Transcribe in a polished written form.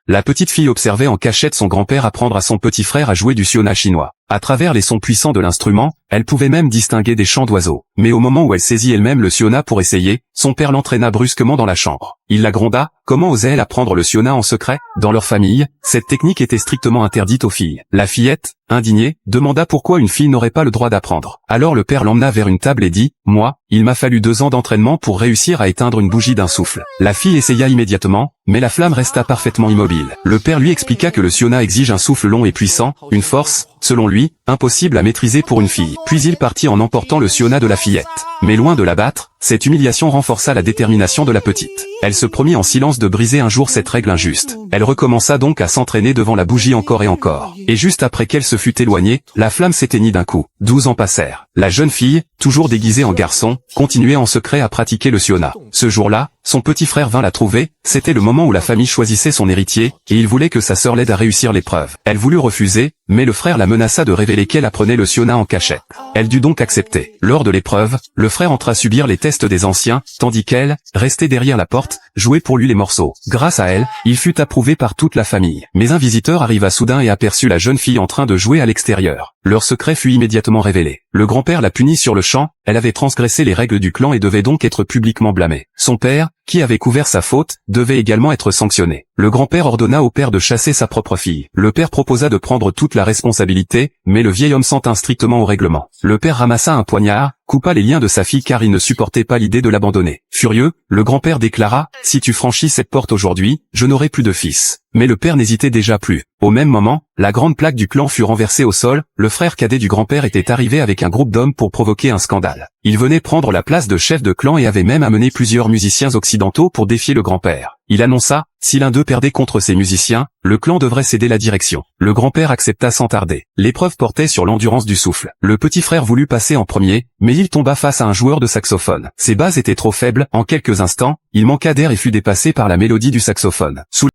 La petite fille observait en cachette son grand-père apprendre à son petit frère à jouer du siona chinois. À travers les sons puissants de l'instrument, elle pouvait même distinguer des chants d'oiseaux. Mais au moment où elle saisit elle-même le siona pour essayer, son père l'entraîna brusquement dans la chambre. Il la gronda. Comment osait-elle apprendre le siona en secret? Dans leur famille, cette technique était strictement interdite aux filles. La fillette, indignée, demanda pourquoi une fille n'aurait pas le droit d'apprendre. Alors le père l'emmena vers une table et dit, « Moi, il m'a fallu 2 ans d'entraînement pour réussir à éteindre une bougie d'un souffle. » La fille essaya immédiatement, mais la flamme resta parfaitement immobile. Le père lui expliqua que le siona exige un souffle long et puissant, une force, selon lui, impossible à maîtriser pour une fille. Puis il partit en emportant le siona de la fillette. Mais loin de la battre, cette humiliation renforça la détermination de la petite. Elle se promit en silence de briser un jour cette règle injuste. Elle recommença donc à s'entraîner devant la bougie encore et encore. Et juste après qu'elle se fut éloignée, la flamme s'éteignit d'un coup. 12 ans passèrent. La jeune fille, toujours déguisée en garçon, continuait en secret à pratiquer le siona. Ce jour-là, son petit frère vint la trouver, c'était le moment où la famille choisissait son héritier, et il voulait que sa sœur l'aide à réussir l'épreuve. Elle voulut refuser, mais le frère la menaça de révéler qu'elle apprenait le siona en cachette. Elle dut donc accepter. Lors de l'épreuve, le frère entra subir les tests des anciens, tandis qu'elle, restée derrière la porte, jouait pour lui les morceaux. Grâce à elle, il fut approuvé par toute la famille. Mais un visiteur arriva soudain et aperçut la jeune fille en train de jouer à l'extérieur. Leur secret fut immédiatement révélé. Le grand-père la punit sur le champ, elle avait transgressé les règles du clan et devait donc être publiquement blâmée. Son père, qui avait couvert sa faute, devait également être sanctionné. Le grand-père ordonna au père de chasser sa propre fille. Le père proposa de prendre toute la responsabilité, mais le vieil homme s'en tint strictement au règlement. Le père ramassa un poignard, coupa les liens de sa fille car il ne supportait pas l'idée de l'abandonner. Furieux, le grand-père déclara, « Si tu franchis cette porte aujourd'hui, je n'aurai plus de fils. » Mais le père n'hésitait déjà plus. Au même moment, la grande plaque du clan fut renversée au sol, le frère cadet du grand-père était arrivé avec un groupe d'hommes pour provoquer un scandale. Il venait prendre la place de chef de clan et avait même amené plusieurs musiciens occidentaux pour défier le grand-père. Il annonça, si l'un d'eux perdait contre ces musiciens, le clan devrait céder la direction. Le grand-père accepta sans tarder. L'épreuve portait sur l'endurance du souffle. Le petit frère voulut passer en premier, mais il tomba face à un joueur de saxophone. Ses bases étaient trop faibles, en quelques instants, il manqua d'air et fut dépassé par la mélodie du saxophone. Sous